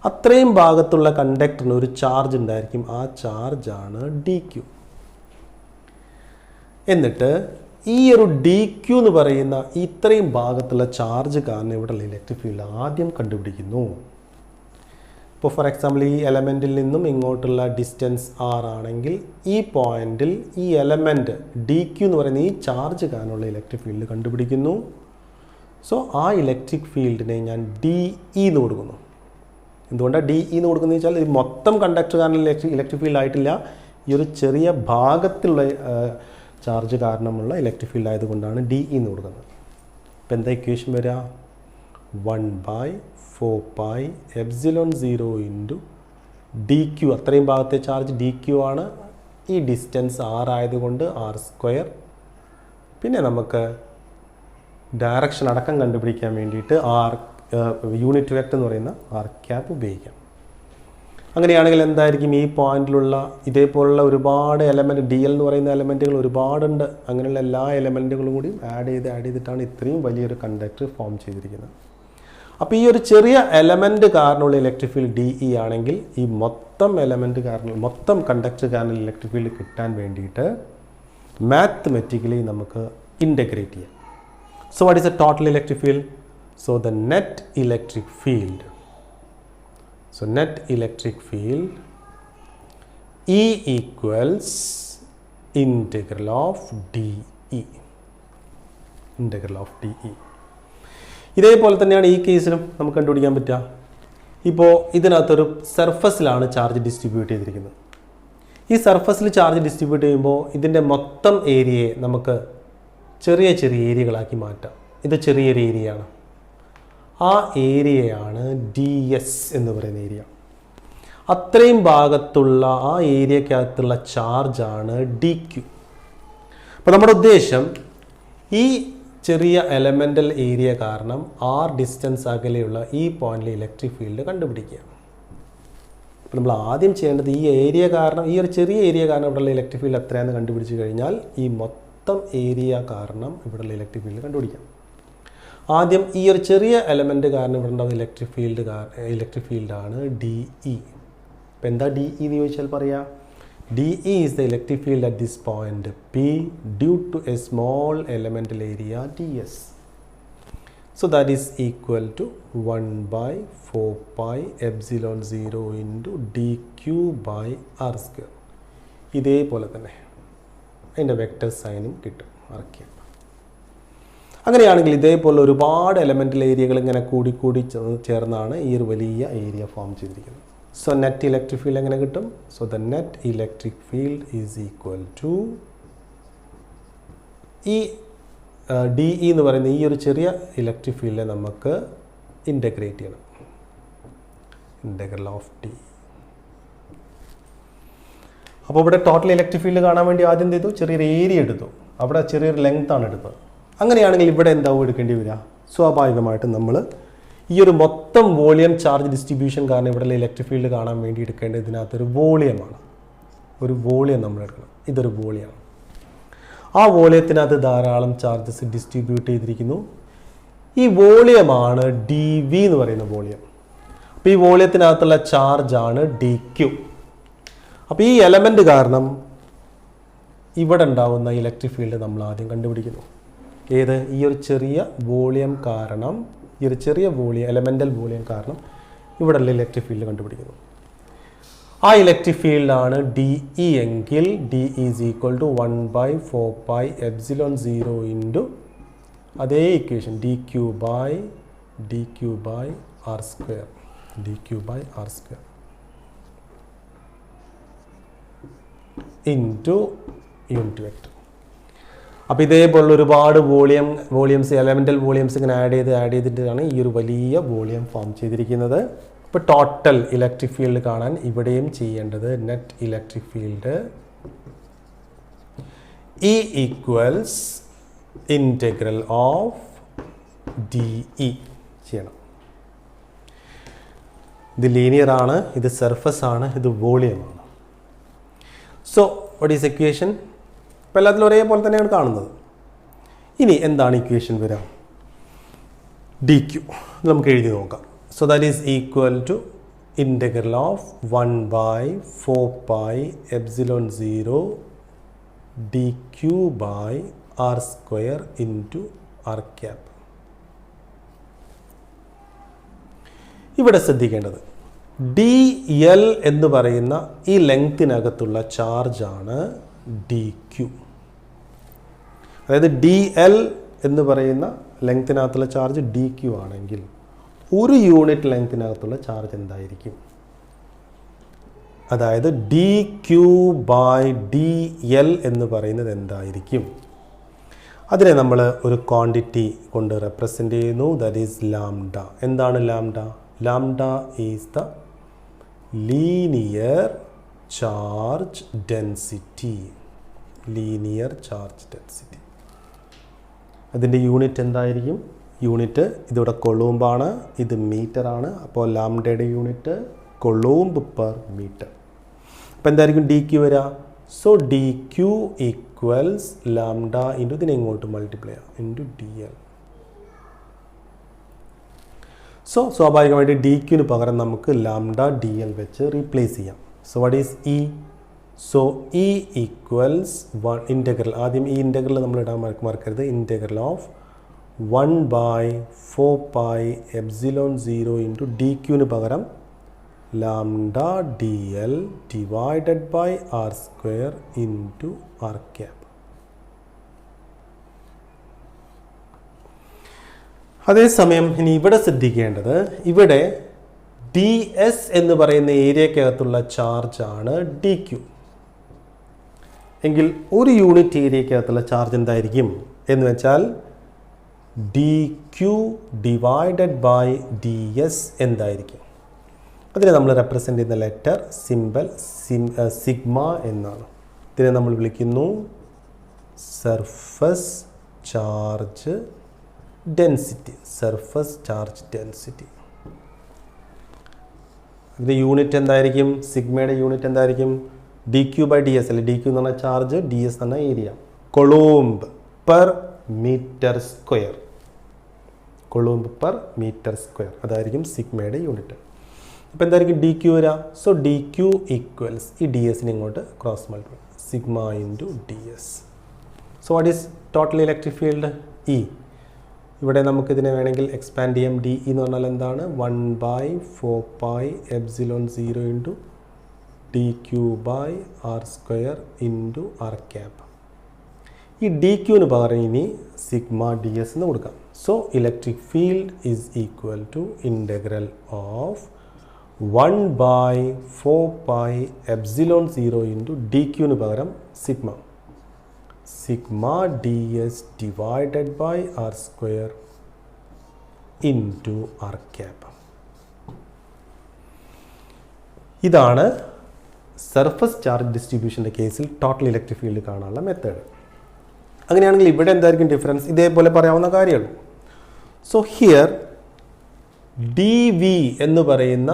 അത്രയും ഭാഗത്തുള്ള കണ്ടക്ടറിന് ഒരു ചാർജ് ഉണ്ടായിരിക്കും. ആ ചാർജാണ് DQ. എന്നിട്ട് ഈ ഒരു DQ എന്ന് പറയുന്ന ഇത്രയും ഭാഗത്തുള്ള ചാർജ് കാരണം ഇവിടെയുള്ള ഇലക്ട്രിക് ഫീൽഡ് ആദ്യം കണ്ടുപിടിക്കുന്നു. ഇപ്പോൾ ഫോർ എക്സാമ്പിൾ ഈ എലമെൻറ്റിൽ നിന്നും ഇങ്ങോട്ടുള്ള ഡിസ്റ്റൻസ് R ആണെങ്കിൽ ഈ പോയിന്റിൽ ഈ എലമെൻറ്റ് DQ എന്ന് പറയുന്ന ഈ ചാർജ് കാരണമുള്ള ഇലക്ട്രിക് ഫീൽഡ് കണ്ടുപിടിക്കുന്നു. സോ ആ ഇലക്ട്രിക് ഫീൽഡിനെ ഞാൻ DE എന്ന് കൊടുക്കുന്നു. എന്തുകൊണ്ടാണ് DE എന്ന് കൊടുക്കുന്നത് വെച്ചാൽ ഈ മൊത്തം കണ്ടക്ടർ കാരണം ഇലക്ട്രിക് ഫീൽഡ് ആയിട്ടില്ല. ഈ ഒരു ചെറിയ ഭാഗത്തുള്ള ചാർജ് കാരണമുള്ള ഇലക്ട്രിക് ഫീൽഡ് ആയതുകൊണ്ടാണ് DE എന്ന് കൊടുക്കുന്നത്. അപ്പോൾ എന്താ ഇക്വേഷൻ വരിക? 1/4πε0 ഇൻറ്റു DQ. അത്രയും ഭാഗത്തെ ചാർജ് DQ ആണ്. ഈ ഡിസ്റ്റൻസ് R ആയതുകൊണ്ട് R². പിന്നെ നമുക്ക് ഡയറക്ഷൻ അടക്കം കണ്ടുപിടിക്കാൻ വേണ്ടിയിട്ട് യൂണിറ്റ് വെക്ടർ എന്ന് പറയുന്ന R∩ ഉപയോഗിക്കാം. അങ്ങനെയാണെങ്കിൽ എന്തായിരിക്കും? ഈ പോയിന്റിലുള്ള ഇതേപോലുള്ള ഒരുപാട് എലമെൻറ്റ്, DL എന്ന് പറയുന്ന എലമെൻറ്റുകൾ ഒരുപാടുണ്ട്. അങ്ങനെയുള്ള എല്ലാ എലമെൻറ്റുകളും കൂടി ആഡ് ചെയ്തിട്ടാണ് ഇത്രയും വലിയൊരു കണ്ടക്ടർ ഫോം ചെയ്തിരിക്കുന്നത്. അപ്പോൾ ഈ ഒരു ചെറിയ എലമെൻറ്റ് കാരണമുള്ള ഇലക്ട്രിക് ഫീൽഡ് DE ആണെങ്കിൽ ഈ മൊത്തം എലമെൻറ്റ് കാരണം, മൊത്തം കണ്ടക്ടർ കാരണം ഇലക്ട്രിക് ഫീൽഡ് കിട്ടാൻ വേണ്ടിയിട്ട് മാത്തമെറ്റിക്കലി നമുക്ക് ഇൻ്റഗ്രേറ്റ് ചെയ്യാം. So what is A total electric field? So the net electric field, so net electric field E equals integral of DE. ഇതേപോലെ തന്നെയാണ് ഈ കേസിലും നമുക്ക് കണ്ടുപിടിക്കാൻ പറ്റുക. ഇപ്പോൾ ഇതിനകത്തൊരു സർഫസിലാണ് ചാർജ് ഡിസ്ട്രിബ്യൂട്ട് ചെയ്തിരിക്കുന്നത്. ഈ സർഫസിൽ ചാർജ് ഡിസ്ട്രിബ്യൂട്ട് ചെയ്യുമ്പോൾ ഇതിൻ്റെ മൊത്തം ഏരിയയെ നമുക്ക് ചെറിയ ചെറിയ ഏരിയകളാക്കി മാറ്റാം. ഇത് ചെറിയൊരു ഏരിയയാണ്. ആ ഏരിയയാണ് DS എന്ന് പറയുന്ന ഏരിയ. അത്രയും ഭാഗത്തുള്ള ആ ഏരിയക്കകത്തുള്ള ചാർജാണ് DQ. അപ്പോൾ നമ്മുടെ ഉദ്ദേശം ഈ ചെറിയ എലമെൻ്റൽ ഏരിയ കാരണം R ഡിസ്റ്റൻസ് അകലെയുള്ള ഈ പോയിന്റിലെ ഇലക്ട്രിക് ഫീൽഡ് കണ്ടുപിടിക്കുക. അപ്പോൾ നമ്മൾ ആദ്യം ചെയ്യേണ്ടത് ഈ ഏരിയ കാരണം, ഈ ഒരു ചെറിയ ഏരിയ കാരണം ഇവിടെയുള്ള ഇലക്ട്രിക് ഫീൽഡ് എത്രയാണെന്ന് കണ്ടുപിടിച്ച് കഴിഞ്ഞാൽ ഈ മൊത്തം ഏരിയ കാരണം ഇവിടെയുള്ള ഇലക്ട്രിക് ഫീൽഡ് കണ്ടുപിടിക്കാം. ആദ്യം ഈ ഒരു ചെറിയ എലമെൻറ്റ് കാരണം ഇവിടെ ഉണ്ടാകുന്ന ഇലക്ട്രിക് ഫീൽഡാണ് DE. അപ്പോൾ എന്താ DE എന്ന് ചോദിച്ചാൽ പറയാം, DE is the electric field at this point P due to a small elemental area DS. So that is equal to 1/4πε0 into DQ by R². ഇതേപോലെ തന്നെ അതിൻ്റെ വെക്റ്റർ സൈനും കിട്ടും R∩. അങ്ങനെയാണെങ്കിൽ ഇതേപോലെ ഒരുപാട് എലമെൻ്റൽ ഏരിയകൾ ഇങ്ങനെ കൂടി ചേർന്നാണ് ഈ ഒരു വലിയ ഏരിയ ഫോം ചെയ്തിരിക്കുന്നത്. സോ നെറ്റ് ഇലക്ട്രിക് ഫീൽഡ് എങ്ങനെ കിട്ടും? So the net electric field is equal to ഈ DE എന്ന് പറയുന്ന ഈ ഒരു ചെറിയ ഇലക്ട്രിക് ഫീൽഡിനെ നമുക്ക് ഇൻ്റഗ്രേറ്റ് ചെയ്യണം. Integral of DE. അപ്പോൾ ഇവിടെ ടോട്ടൽ ഇലക്ട്രിക് ഫീൽഡ് കാണാൻ വേണ്ടി ആദ്യം എന്ത് ചെയ്തു? ചെറിയൊരു ഏരിയ എടുത്തു. അവിടെ ചെറിയൊരു ലെങ്ത്താണ് എടുത്തത്. അങ്ങനെയാണെങ്കിൽ ഇവിടെ എന്താവും എടുക്കേണ്ടി വരിക? സ്വാഭാവികമായിട്ടും നമ്മൾ ഈ ഒരു മൊത്തം വോളിയം ചാർജ് ഡിസ്ട്രിബ്യൂഷൻ കാരണം ഇവിടെയുള്ള ഇലക്ട്രിക് ഫീൽഡ് കാണാൻ വേണ്ടി എടുക്കേണ്ടത് ഇതിനകത്തൊരു വോളിയമാണ്. ഒരു വോളിയം നമ്മൾ എടുക്കണം. ഇതൊരു വോളിയമാണ്. ആ വോളിയത്തിനകത്ത് ധാരാളം ചാർജസ് ഡിസ്ട്രിബ്യൂട്ട് ചെയ്തിരിക്കുന്നു. ഈ വോളിയമാണ് ഡി വി എന്ന് പറയുന്ന വോളിയം. അപ്പോൾ ഈ വോളിയത്തിനകത്തുള്ള ചാർജാണ് ഡി ക്യു. അപ്പോൾ ഈ എലമെൻ്റ് കാരണം ഇവിടെ ഉണ്ടാവുന്ന ഇലക്ട്രിക് ഫീൽഡ് നമ്മൾ ആദ്യം കണ്ടുപിടിക്കുന്നു. ഏത്? ഈ ഒരു ചെറിയ വോളിയം കാരണം, ഈ ഒരു ചെറിയ വോളിയം, എലമെൻ്റൽ വോളിയം കാരണം ഇവിടെയുള്ള ഇലക്ട്രിക് ഫീൽഡ് കണ്ടുപിടിക്കുന്നു. ആ ഇലക്ട്രിക് ഫീൽഡാണ് ഡി ഇ എങ്കിൽ D is equal to 1/4πε0 into അതേ equation D Q by R square into unit vector. അപ്പോൾ ഇതേപോലുള്ള ഒരുപാട് വോളിയംസ് എലമെൻ്റൽ വോളിയംസ് ഇങ്ങനെ ആഡ് ചെയ്തിട്ടാണ് ഈ ഒരു വലിയ വോളിയം ഫോം ചെയ്തിരിക്കുന്നത്. ഇപ്പോൾ ടോട്ടൽ ഇലക്ട്രിക് ഫീൽഡ് കാണാൻ ഇവിടെയും ചെയ്യേണ്ടത് net electric field E equals integral of D E ചെയ്യണം. ഇത് ലീനിയർ ആണ്, ഇത് സർഫസ് ആണ്, ഇത് വോളിയമാണ്. So what is equation? ഇപ്പോൾ എല്ലാത്തിലും ഒരേപോലെ തന്നെയാണ് കാണുന്നത്. ഇനി എന്താണ് ഇക്വേഷൻ വരിക? ഡി ക്യു നമുക്ക് എഴുതി നോക്കാം. So that is equal to integral of 1/4πε0 D Q by R square into R cap. ഇവിടെ ശ്രദ്ധിക്കേണ്ടത് ഡി എൽ എന്ന് പറയുന്ന ഈ ലെങ്ത്തിനകത്തുള്ള ചാർജാണ് ഡി ക്യു. അതായത് ഡി എൽ എന്ന് പറയുന്ന ലെങ്ത്തിനകത്തുള്ള ചാർജ് ഡി ക്യു ആണെങ്കിൽ ഒരു യൂണിറ്റ് ലെങ്ത്തിനകത്തുള്ള ചാർജ് എന്തായിരിക്കും? അതായത് d Q by d L എന്ന് പറയുന്നത് എന്തായിരിക്കും? അതിനെ നമ്മൾ ഒരു ക്വാണ്ടിറ്റി കൊണ്ട് റെപ്രസെൻ്റ് ചെയ്യുന്നു. That is lambda. എന്താണ് lambda? Lambda is the linear charge density. അതിൻ്റെ യൂണിറ്റ് എന്തായിരിക്കും? യൂണിറ്റ് ഇതിവിടെ കൊളൂംബാണ്, ഇത് മീറ്റർ ആണ്. അപ്പോൾ ലാംഡയുടെ യൂണിറ്റ് കൊളൂംബ് പെർ മീറ്റർ. അപ്പോൾ എന്തായിരിക്കും ഡി ക്യു വരിക? So D Q equals lambda into ഇതിനെ ഇങ്ങോട്ട് മൾട്ടിപ്ലൈ ചെയ്യാം ഇൻറ്റു ഡി എൽ. സോ സ്വാഭാവികമായിട്ട് ഡി ക്യുവിന് പകരം നമുക്ക് ലാംഡ ഡി എൽ വെച്ച് റീപ്ലേസ് ചെയ്യാം. So what is e? So e equals integral, ആദ്യം ഈ ഇൻറ്റഗ്രൽ നമ്മൾ ഇടാൻ മറക്കരുത്. ഇൻറ്റഗ്രൽ ഓഫ് 1/4πε0 ഇൻറ്റു ഡി ക്യുവിന് പകരം lambda d l divided by R square into R cap. അതേസമയം ഇനി ഇവിടെ ശ്രദ്ധിക്കേണ്ടത്, ഇവിടെ ഡി എസ് എന്ന് പറയുന്ന ഏരിയക്കകത്തുള്ള ചാർജാണ് ഡി ക്യു. എങ്കിൽ ഒരു യൂണിറ്റ് ഏരിയക്കകത്തുള്ള ചാർജ് എന്തായിരിക്കും എന്ന് വെച്ചാൽ d q divided by D s എന്തായിരിക്കും? അതിനെ നമ്മൾ റെപ്രസെൻ്റ് ചെയ്യുന്ന ലെറ്റർ സിംബൽ സിഗ്മ എന്നാണ്. ഇതിനെ നമ്മൾ വിളിക്കുന്നു സർഫസ് ചാർജ് ഡെൻസിറ്റി. ഇതിൻ്റെ യൂണിറ്റ് എന്തായിരിക്കും? സിഗ്മയുടെ യൂണിറ്റ് എന്തായിരിക്കും? D Q by D S അല്ലെ. ഡി ക്യു എന്ന് പറഞ്ഞാൽ ചാർജ്, ഡി എസ് എന്ന് പറഞ്ഞാൽ area. Coulomb per metre square. അതായിരിക്കും സിഗ്മയുടെ യൂണിറ്റ്. അപ്പോൾ എന്തായിരിക്കും ഡി ക്യു വരിക? സോ ഡി ക്യു ഈക്വൽസ് ഈ ഡി എസിന് ഇങ്ങോട്ട് cross multiply sigma into D S. So what is total electric field? E. ഇവിടെ നമുക്കിതിനെ വേണമെങ്കിൽ എക്സ്പാൻഡ് ചെയ്യാം. ഡി എന്ന് പറഞ്ഞാൽ എന്താണ്? 1/4πε0 into D Q by R square into R cap. ഈ ഡി ക്യുവിന് പകരം ഇനി സിഗ്മ ഡി എസ് എന്ന് കൊടുക്കാം. So electric field is equal to integral of 1/4πε0 into D ക്യുവിന് പകരം sigma D S divided by R square into R cap. ഇതാണ് surface charge ഡിസ്ട്രിബ്യൂഷൻ്റെ കേസിൽ ടോട്ടൽ ഇലക്ട്രിക് ഫീൽഡ് കാണാനുള്ള മെത്തേഡ്. അങ്ങനെയാണെങ്കിൽ ഇവിടെ എന്തായിരിക്കും ഡിഫറൻസ്? ഇതേപോലെ പറയാവുന്ന കാര്യമുള്ളൂ. സോ ഹിയർ ഡി വി എന്ന് പറയുന്ന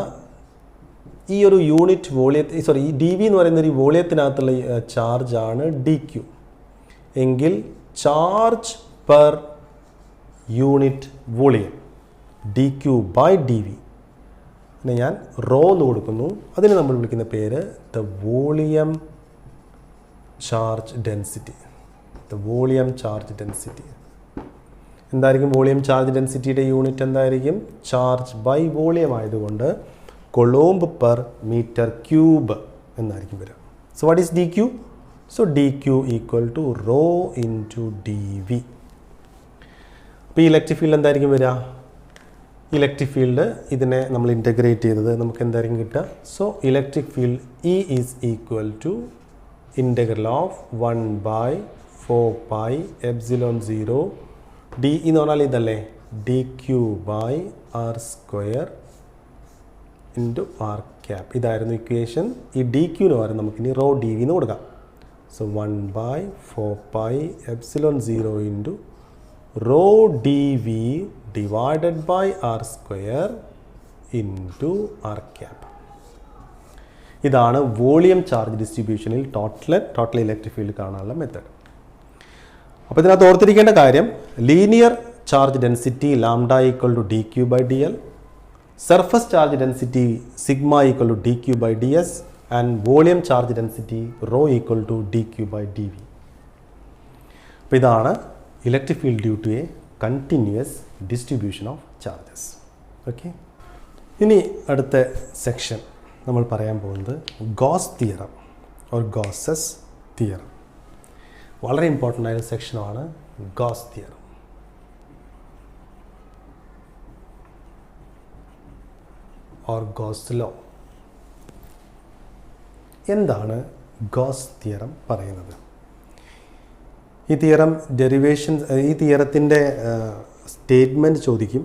ഈ ഒരു യൂണിറ്റ് വോളിയത്തിൽ, ഈ ഡി വി എന്ന് പറയുന്ന ഒരു വോളിയത്തിനകത്തുള്ള ചാർജാണ് ഡി ക്യു. എങ്കിൽ charge per unit volume d Q by d v പിന്നെ ഞാൻ റോ എന്ന് കൊടുക്കുന്നു. അതിന് നമ്മൾ വിളിക്കുന്ന പേര് the volume charge density. The volume charge density എന്തായിരിക്കും? വോളിയം ചാർജ് ഡെൻസിറ്റിയുടെ യൂണിറ്റ് എന്തായിരിക്കും? ചാർജ് ബൈ വോളിയം ആയതുകൊണ്ട് കൊളോംബ് പെർ മീറ്റർ ക്യൂബ് എന്നായിരിക്കും വരിക. So what is d q? So d q equal to rho into d v. അപ്പോൾ ഈ electric field എന്തായിരിക്കും വരിക? ഇലക്ട്രിക് ഫീൽഡ് ഇതിനെ നമ്മൾ ഇൻ്റഗ്രേറ്റ് ചെയ്തത് നമുക്ക് എന്തായിരിക്കും കിട്ടുക? So electric field E is equal to integral of 1/4πε0 D എന്ന് പറഞ്ഞാൽ ഇതല്ലേ, D Q by R square into R cap. ഇതായിരുന്നു ഇക്വേഷൻ. ഈ ഡി ക്യൂന് പകരം നമുക്കിനി റോ ഡി വി എന്ന് കൊടുക്കാം. So 1/4πε0 into rho D V divided by R square into R cap. ഇതാണ് വോളിയം ചാർജ് ഡിസ്ട്രിബ്യൂഷനിൽ ടോട്ടൽ ഇലക്ട്രിക് ഫീൽഡ് കാണാനുള്ള മെത്തേഡ്. അപ്പോൾ ഇതിനകത്ത് ഓർത്തിരിക്കേണ്ട കാര്യം, linear charge density lambda equal to d Q by d l, surface charge density sigma equal to d Q by D s and volume charge density rho equal to d Q by d v. അപ്പോൾ ഇതാണ് electric field due to a continuous distribution of charges. Okay, ഇനി അടുത്ത section നമ്മൾ പറയാൻ പോകുന്നത് Gauss theorem or Gauss's theorem. വളരെ important ആയ സെക്ഷനാണ് Gauss theorem. Or Gauss law. എന്താണ് ഗോസ് തിയറം പറയുന്നത്? ഈ തിയറം ഡെറിവേഷൻസ്, ഈ തിയറത്തിൻ്റെ സ്റ്റേറ്റ്മെൻറ്റ് ചോദിക്കും,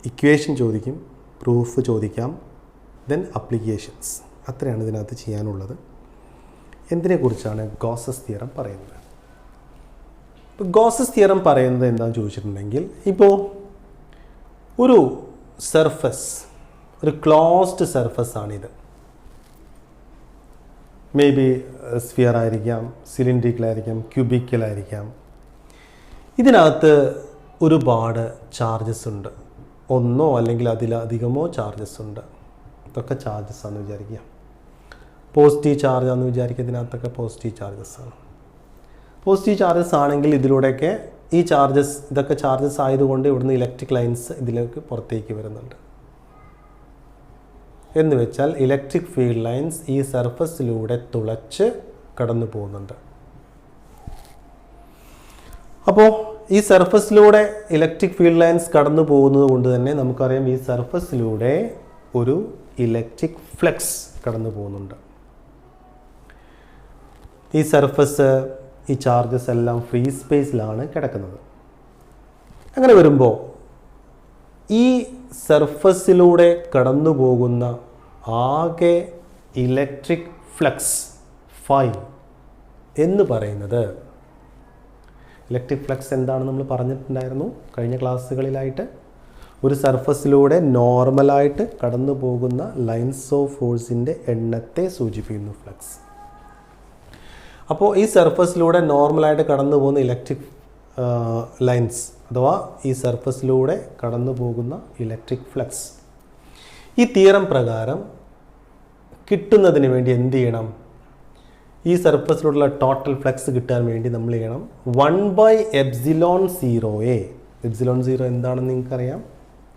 ഇക്വേഷൻ ചോദിക്കും, പ്രൂഫ് ചോദിക്കാം, ദെൻ അപ്ലിക്കേഷൻസ്. അത്രയാണ് ഇതിനകത്ത് ചെയ്യാനുള്ളത്. എന്തിനെക്കുറിച്ചാണ് ഗോസസ് തിയറം പറയുന്നത്? ഇപ്പോൾ ഗോസസ് തിയറം പറയുന്നത് എന്താണെന്ന് ചോദിച്ചിട്ടുണ്ടെങ്കിൽ, ഇപ്പോൾ ഒരു സർഫസ്, ഒരു ക്ലോസ്ഡ് സർഫസ് ആണിത്. മേ ബി സ്ഫിയർ ആയിരിക്കാം, സിലിണ്ടറിക്കലായിരിക്കാം, ക്യൂബിക്കലായിരിക്കാം. ഇതിനകത്ത് ഒരുപാട് ചാർജസ് ഉണ്ട്. ഒന്നോ അല്ലെങ്കിൽ അതിലധികമോ ചാർജസ് ഉണ്ട്. ഇതൊക്കെ ചാർജസ് ആണെന്ന് വിചാരിക്കുക. പോസിറ്റീവ് ചാർജ് ആണെന്ന് വിചാരിക്കുക. ഇതിനകത്തൊക്കെ പോസിറ്റീവ് ചാർജസ് ആണ്. പോസിറ്റീവ് ചാർജസ് ആണെങ്കിൽ ഇതിലൂടെയൊക്കെ ഈ ചാർജസ്, ഇതൊക്കെ ചാർജസ് ആയതുകൊണ്ട് ഇവിടുന്ന് ഇലക്ട്രിക് ലൈൻസ് ഇതിലേക്ക് പുറത്തേക്ക് വരുന്നുണ്ട്. എന്ന് വെച്ചാൽ ഇലക്ട്രിക് ഫീൽഡ് ലൈൻസ് ഈ സർഫസിലൂടെ തുളച്ച് കടന്നു പോകുന്നുണ്ട്. അപ്പോൾ ഈ സർഫസിലൂടെ ഇലക്ട്രിക് ഫീൽഡ് ലൈൻസ് കടന്നു പോകുന്നത് കൊണ്ട് തന്നെ നമുക്കറിയാം ഈ സർഫസിലൂടെ ഒരു ഇലക്ട്രിക് ഫ്ലക്സ് കടന്നു പോകുന്നുണ്ട്. ഈ സർഫസ്, ഈ ചാർജസ് എല്ലാം ഫ്രീ സ്പേസിലാണ് കിടക്കുന്നത്. അങ്ങനെ വരുമ്പോൾ ഈ സർഫസിലൂടെ കടന്നു പോകുന്ന ആകെ ഇലക്ട്രിക് ഫ്ലക്സ് ഫൈ എന്ന് പറയുന്നത്, ഇലക്ട്രിക് ഫ്ലക്സ് എന്താണെന്ന് നമ്മൾ പറഞ്ഞിട്ടുണ്ടായിരുന്നു കഴിഞ്ഞ ക്ലാസ്സുകളിലായിട്ട്. ഒരു സർഫസിലൂടെ നോർമലായിട്ട് കടന്നു പോകുന്ന ലൈൻസ് ഓഫ് ഫോഴ്സിൻ്റെ എണ്ണത്തെ സൂചിപ്പിക്കുന്നു ഫ്ലക്സ്. അപ്പോൾ ഈ സർഫസിലൂടെ നോർമലായിട്ട് കടന്നു പോകുന്ന ഇലക്ട്രിക് ലൈൻസ് അഥവാ ഈ സർഫസിലൂടെ കടന്നു പോകുന്ന ഇലക്ട്രിക് ഫ്ലക്സ്, ഈ തിയറം പ്രകാരം കിട്ടുന്നതിന് വേണ്ടി എന്ത് ചെയ്യണം? ഈ സർഫസിലുള്ള ടോട്ടൽ ഫ്ലക്സ് കിട്ടാൻ വേണ്ടി നമ്മൾ ചെയ്യണം 1/ε0A. ε0 എന്താണെന്ന് നിങ്ങൾക്കറിയാം,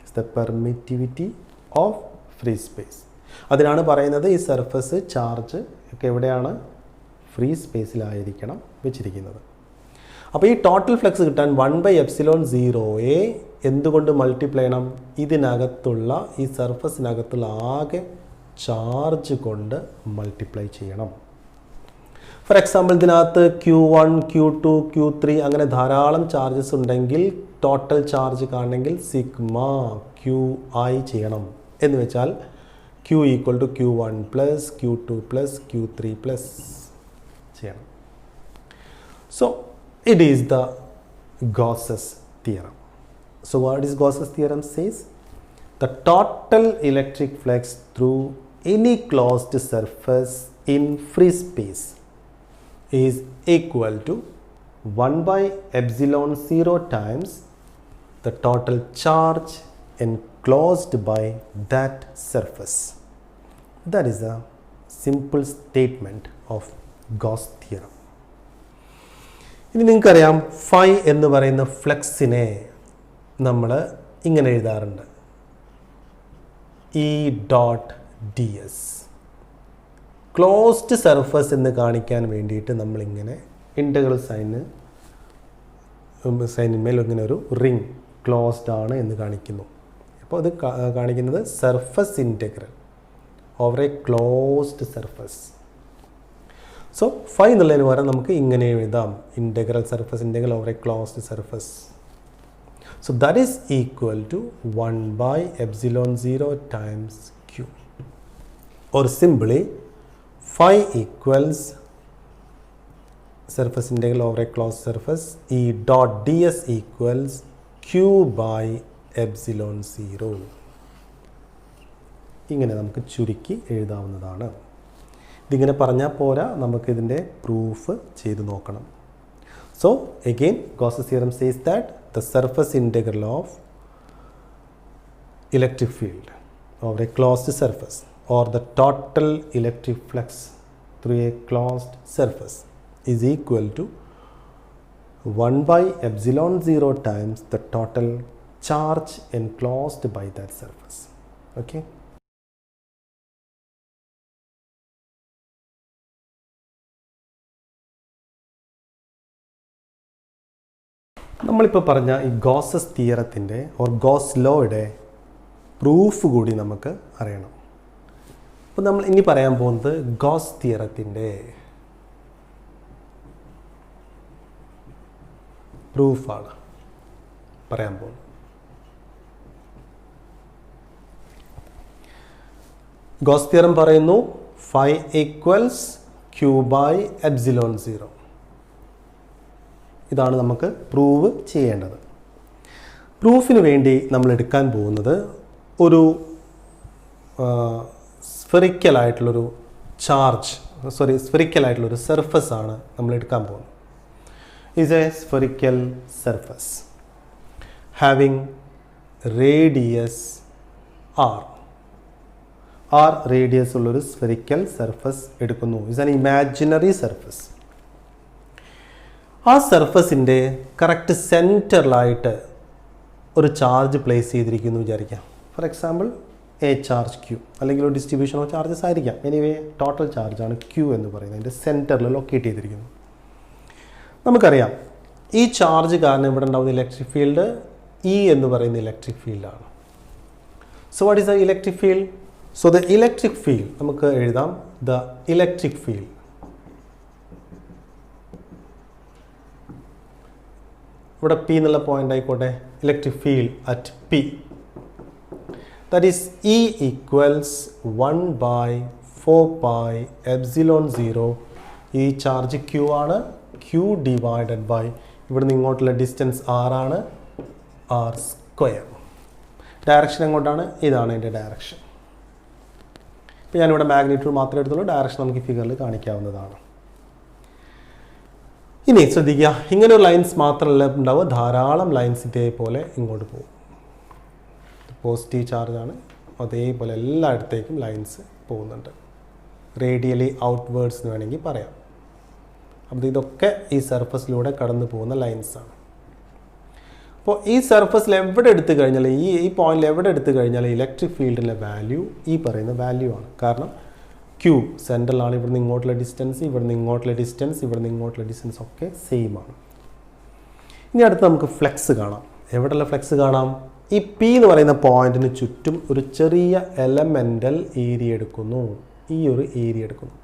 it's the permittivity of free space. അതിനാണ് പറയുന്നത് ഈ സർഫസ് ചാർജ് ഒക്കെ എവിടെയാണ്? ഫ്രീ സ്പേസിലായിരിക്കണം വെച്ചിരിക്കുന്നത്. അപ്പോൾ ഈ ടോട്ടൽ ഫ്ലക്സ് കിട്ടാൻ 1/ε0A എന്തുകൊണ്ട് മൾട്ടിപ്ലൈ ചെയ്യണം? ഇതിനകത്തുള്ള, ഈ സർഫസിനകത്തുള്ള ആകെ ചാർജ് കൊണ്ട് മൾട്ടിപ്ലൈ ചെയ്യണം. ഫോർ എക്സാമ്പിൾ, ഇതിനകത്ത് Q1, Q2, Q3 അങ്ങനെ ധാരാളം ചാർജസ് ഉണ്ടെങ്കിൽ ടോട്ടൽ ചാർജ് കാണണമെങ്കിൽ സിഗ്മ QI ചെയ്യണം. എന്ന് വെച്ചാൽ Q equal to Q1 plus Q2 plus Q3 plus ചെയ്യണം. So it is the Gauss's theorem. So what is Gauss's theorem says? The total electric flux through any closed surface in free space is equal to 1 by epsilon 0 times the total charge enclosed by that surface. That is a simple statement of Gauss theorem. ഇനി നിങ്ങൾക്കറിയാം phi എന്ന് പറയുന്ന ഫ്ലക്സിനെ നമ്മൾ ഇങ്ങനെ എഴുതാറുണ്ട്, E dot d S. Closed surface എന്ന് കാണിക്കാൻ വേണ്ടിയിട്ട് നമ്മളിങ്ങനെ ഇൻ്റഗ്രൽ സൈനിന്മേൽ ഇങ്ങനെ ഒരു റിങ് ക്ലോസ്ഡ് ആണ് എന്ന് കാണിക്കുന്നു. അപ്പോൾ അത് കാണിക്കുന്നത് surface integral over a closed surface. So phi എന്നുള്ളതിന് പകരം നമുക്ക് ഇങ്ങനെ എഴുതാം, integral surface integral over a closed surface. So that is equal to 1 by epsilon 0 times q. Or simply phi equals surface integral over a closed surface E dot ds equals q by epsilon 0. ഇങ്ങനെ നമുക്ക് ചുരുക്കി എഴുതാവുന്നതാണ്. ഇതിങ്ങനെ പറഞ്ഞാൽ പോരാ, നമുക്കിതിൻ്റെ proof ചെയ്ത് നോക്കണം. So again Gauss theorem says that the surface integral of electric field over a closed surface or the total electric flux through a closed surface is equal to 1 by epsilon 0 times the total charge enclosed by that surface. Okay. നമ്മളിപ്പോൾ പറഞ്ഞ ഈ Gauss's തിയറത്തിൻ്റെ or goes ലോയുടെ proof കൂടി നമുക്ക് അറിയണം. അപ്പോൾ നമ്മൾ ഇനി പറയാൻ പോകുന്നത് ഗോസ് തിയറത്തിൻ്റെ പ്രൂഫാണ് പറയാൻ പോകുന്നത്. ഗോസ് തിയറം പറയുന്നു phi equals q by epsilon 0. ഇതാണ് നമുക്ക് പ്രൂവ് ചെയ്യേണ്ടത്. പ്രൂഫിന് വേണ്ടി നമ്മൾ എടുക്കാൻ പോകുന്നത് ഒരു സ്ഫെറിക്കലായിട്ടുള്ളൊരു സ്ഫെറിക്കലായിട്ടുള്ളൊരു സർഫസ് ആണ് നമ്മൾ എടുക്കാൻ പോകുന്നത്. Is a spherical surface having radius r radius ഉള്ളൊരു സ്ഫെറിക്കൽ സർഫസ് എടുക്കുന്നു. Is an imaginary surface. ആ സർഫസിൻ്റെ കറക്റ്റ് സെൻറ്ററിലായിട്ട് ഒരു ചാർജ് പ്ലേസ് ചെയ്തിരിക്കുന്നു വിചാരിക്കാം. For example a charge q, അല്ലെങ്കിൽ ഒരു ഡിസ്ട്രിബ്യൂഷൻ ഓഫ് ചാർജസ് ആയിരിക്കാം. എനിവേ ടോട്ടൽ ചാർജാണ് ക്യൂ എന്ന് പറയുന്നത്. അതിൻ്റെ സെൻറ്ററിൽ ലൊക്കേറ്റ് ചെയ്തിരിക്കുന്നു. നമുക്കറിയാം ഈ ചാർജ് കാരണം ഇവിടെ ഉണ്ടാകുന്ന ഇലക്ട്രിക് ഫീൽഡ് ഇ എന്ന് പറയുന്ന ഇലക്ട്രിക് ഫീൽഡാണ്. So what is the electric field? So the electric field നമുക്ക് എഴുതാം, ദ ഇലക്ട്രിക് ഫീൽഡ് ഇവിടെ പി എന്നുള്ള പോയിന്റ് ആയിക്കോട്ടെ, electric field at P, that is E equals 1 by 4 pi epsilon 0. ഈ ചാർജ് ക്യൂ ആണ്. ക്യൂ ഡിവൈഡഡ് ബൈ ഇവിടുന്ന് ഇങ്ങോട്ടുള്ള distance R ആണ്, ആർ സ്ക്വയർ. ഡയറക്ഷൻ എങ്ങോട്ടാണ്? ഇതാണ് എൻ്റെ ഡയറക്ഷൻ. ഇപ്പോൾ ഞാനിവിടെ മാഗ്നിറ്റ്യൂഡ് മാത്രമേ എടുത്തുള്ളൂ, ഡയറക്ഷൻ നമുക്ക് ഈ ഫിഗറിൽ കാണിക്കാവുന്നതാണ്. ഇനി ശ്രദ്ധിക്കുക, ഇങ്ങനെയൊരു ലൈൻസ് മാത്രമല്ല ഉണ്ടാവുക, ധാരാളം ലൈൻസ് ഇതേപോലെ ഇങ്ങോട്ട് പോകും. പോസിറ്റീവ് ചാർജാണ്, അതേപോലെ എല്ലായിടത്തേക്കും ലൈൻസ് പോകുന്നുണ്ട്. റേഡിയലി ഔട്ട്വേർഡ്സ് എന്ന് വേണമെങ്കിൽ പറയാം. അപ്പോൾ ഇതൊക്കെ ഈ സർഫസിലൂടെ കടന്നു പോകുന്ന ലൈൻസാണ്. അപ്പോൾ ഈ സർഫസിൽ എവിടെ എടുത്തു കഴിഞ്ഞാൽ, ഈ പോയിന്റിൽ എവിടെ എടുത്തു കഴിഞ്ഞാൽ ഇലക്ട്രിക് ഫീൽഡിൻ്റെ വാല്യൂ ഈ പറയുന്ന വാല്യൂ ആണ്. കാരണം ക്യൂ സെൻട്രലാണ്, ഇവിടുന്ന് ഇങ്ങോട്ടുള്ള ഡിസ്റ്റൻസ്, ഇവിടുന്ന് ഇങ്ങോട്ടുള്ള ഡിസ്റ്റൻസ്, ഇവിടുന്ന് ഇങ്ങോട്ടുള്ള ഡിസ്റ്റൻസ് ഒക്കെ സെയിം ആണ്. ഇനി അടുത്ത് നമുക്ക് ഫ്ലെക്സ് കാണാം. എവിടെയുള്ള ഫ്ലെക്സ് കാണാം? ഈ പി എന്ന് പറയുന്ന പോയിന്റിന് ചുറ്റും ഒരു ചെറിയ എലമെൻ്റൽ ഏരിയ എടുക്കുന്നു. ഈ ഒരു ഏരിയ എടുക്കുന്നു.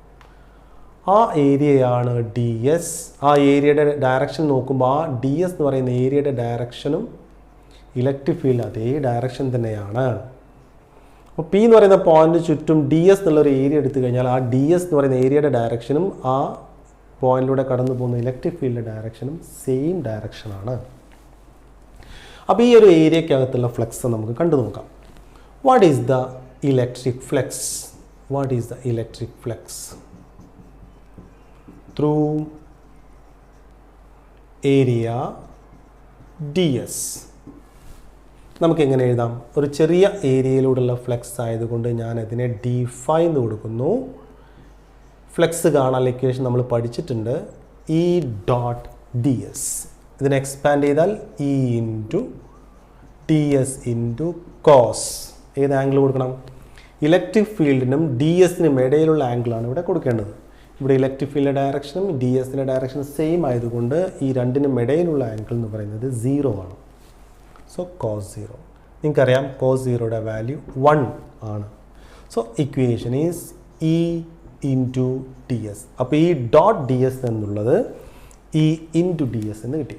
ആ ഏരിയയാണ് ഡി എസ്. ആ ഏരിയയുടെ ഡയറക്ഷൻ നോക്കുമ്പോൾ ആ ഡി എസ് എന്ന് പറയുന്ന ഏരിയയുടെ ഡയറക്ഷനും ഇലക്ട്രിക് ഫീൽഡ് അതേ ഡയറക്ഷൻ തന്നെയാണ്. അപ്പോൾ പി എന്ന് പറയുന്ന പോയിന്റിന് ചുറ്റും ഡി എസ് എന്നുള്ളൊരു ഏരിയ എടുത്തു കഴിഞ്ഞാൽ ആ ഡി എസ് എന്ന് പറയുന്ന ഏരിയയുടെ ഡയറക്ഷനും ആ പോയിന്റിലൂടെ കടന്നു പോകുന്ന ഇലക്ട്രിക് ഫീൽഡിൻ്റെ ഡയറക്ഷനും സെയിം ഡയറക്ഷനാണ്. അപ്പോൾ ഈ ഒരു ഏരിയക്കകത്തുള്ള ഫ്ലക്സ് നമുക്ക് കണ്ടു നോക്കാം. What is the electric flux? What is the electric flux? Through area D S. നമുക്കെങ്ങനെ എഴുതാം? ഒരു ചെറിയ ഏരിയയിലൂടെയുള്ള ഫ്ലെക്സ് ആയതുകൊണ്ട് ഞാൻ അതിനെ d5 എന്ന് കൊടുക്കുന്നു. ഫ്ലെക്സ് കാണാനുള്ള ഇക്വേഷൻ നമ്മൾ പഠിച്ചിട്ടുണ്ട്, ഇ ഡോട്ട് ഡി എസ്. ഇതിനെ എക്സ്പാൻഡ് ചെയ്താൽ e into D s into cos. ഏത് ആംഗിൾ കൊടുക്കണം? ഇലക്ട്രിക് ഫീൽഡിനും ഡി എസിനും ഇടയിലുള്ള ആംഗിളാണ് ഇവിടെ കൊടുക്കേണ്ടത്. ഇവിടെ ഇലക്ട്രിക് ഫീൽഡിൻ്റെ ഡയറക്ഷനും ഡി എസിൻ്റെ ഡയറക്ഷനും സെയിം ആയതുകൊണ്ട് ഈ രണ്ടിനും ഇടയിലുള്ള ആംഗിൾ എന്ന് പറയുന്നത് 0 ആണ്. So cos 0. നിങ്ങൾക്കറിയാം കോസ് 0യുടെ വാല്യൂ 1 ആണ്. So equation is e into D s. അപ്പോൾ ഈ ഡോട്ട് ഡി എസ് എന്നുള്ളത് ഇ ഇൻറ്റു ഡി എസ് എന്ന് കിട്ടി.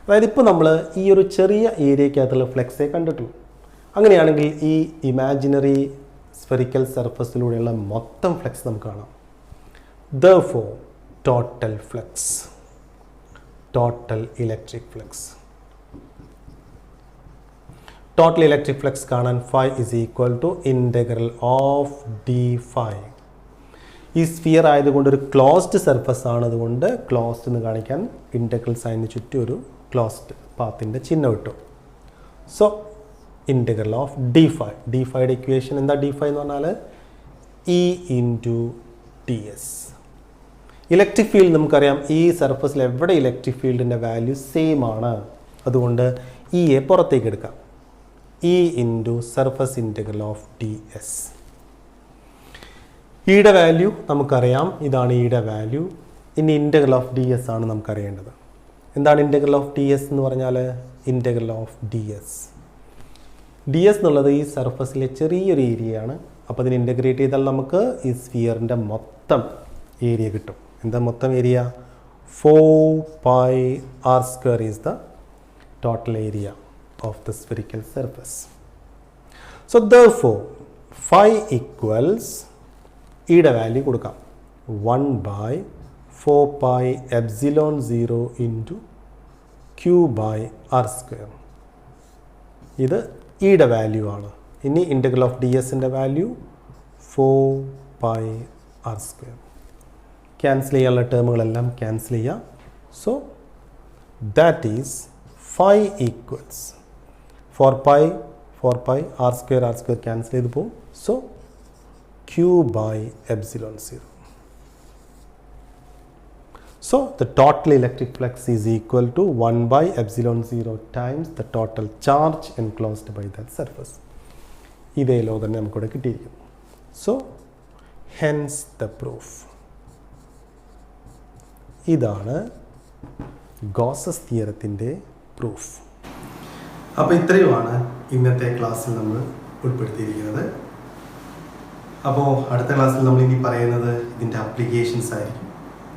അതായത് ഇപ്പോൾ നമ്മൾ ഈ ഒരു ചെറിയ ഏരിയക്കകത്തുള്ള ഫ്ലെക്സേ കണ്ടിട്ടുള്ളൂ. അങ്ങനെയാണെങ്കിൽ ഈ ഇമാജിനറി സ്ഫെറിക്കൽ സർഫസിലൂടെയുള്ള മൊത്തം ഫ്ലെക്സ് നമുക്ക് കാണാം. Therefore, total flux, total electric flux. Total electric flux കാണാൻ phi is equal to integral of d phi. ഈ സ്ഫിയർ ആയതുകൊണ്ട് ഒരു ക്ലോസ്ഡ് സർഫസ് ആണ്, അതുകൊണ്ട് ക്ലോസ്ഡ് എന്ന് കാണിക്കാൻ ഇൻറ്റഗ്രൽ സൈനിന് ചുറ്റും ഒരു ക്ലോസ്ഡ് പാത്തിൻ്റെ ചിഹ്നം ഇട്ടു. So integral of D phi. D ഫൈയുടെ ഇക്വേഷൻ എന്താ? ഡി ഫൈ എന്ന് പറഞ്ഞാൽ E into T S. Electric field നമുക്കറിയാം, ഈ സർഫസിൽ എവിടെ ഇലക്ട്രിക് ഫീൽഡിൻ്റെ വാല്യൂ സെയിം ആണ്, അതുകൊണ്ട് ഇയെ പുറത്തേക്ക് എടുക്കാം. E into surface integral of D S. ഇയുടെ വാല്യൂ നമുക്കറിയാം, ഇതാണ് ഇയുടെ വാല്യൂ. ഇനി ഇൻറ്റഗ്രൽ ഓഫ് ഡി എസ് ആണ് നമുക്കറിയേണ്ടത്. എന്താണ് ഇൻറ്റഗ്രൽ ഓഫ് ഡി എസ് എന്ന് പറഞ്ഞാൽ? Integral of D S. D s എന്നുള്ളത് ഈ സർഫസിലെ ചെറിയൊരു ഏരിയയാണ്. അപ്പോൾ അതിന് ഇൻറ്റഗ്രേറ്റ് ചെയ്താൽ നമുക്ക് ഈ സ്ഫിയറിൻ്റെ മൊത്തം ഏരിയ കിട്ടും. എന്താ മൊത്തം area? 4 pi r square is the total area of the spherical surface. So therefore phi equals യുടെ വാല്യൂ കൊടുക്കാം 1 by 4 pi epsilon 0 into q by r square. ഇത് യുടെ വാല്യൂ ആണ്. ഇനി ഇൻറ്റഗ്രൽ ഓഫ് ഡി എസിൻ്റെ value 4 pi r square. Cancel ചെയ്യാനുള്ള ടേമുകളെല്ലാം cancel ചെയ്യാം. So that is phi equals 4 pi r square cancel ചെയ്ത് പോകും. So q by epsilon 0. So the total electric flux is equal to 1 by epsilon 0 times the total charge enclosed by that surface. ഇതേ law തന്നെ നമുക്കിവിടെ കിട്ടിയിരിക്കുന്നു. So hence the proof. ഇതാണ് Gauss's തിയറത്തിൻ്റെ proof. അപ്പോൾ ഇത്രയുമാണ് ഇന്നത്തെ ക്ലാസ്സിൽ നമ്മൾ ഉൾപ്പെടുത്തിയിരിക്കുന്നത്. അപ്പോൾ അടുത്ത ക്ലാസ്സിൽ നമ്മൾ ഇനി പറയുന്നത് ഇതിൻ്റെ അപ്ലിക്കേഷൻസ് ആയിരിക്കും.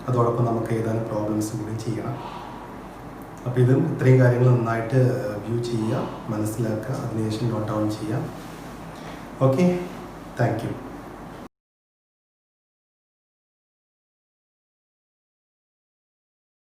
അതോടൊപ്പം നമുക്ക് ഏതാനും പ്രോബ്ലംസും കൂടി ചെയ്യണം. അപ്പോൾ ഇതും ഇത്രയും കാര്യങ്ങൾ നന്നായിട്ട് വ്യൂ ചെയ്യുക, മനസ്സിലാക്കുക, അതിനുശേഷം നോട്ട് ഡൗൺ ചെയ്യുക. Okay, thank you.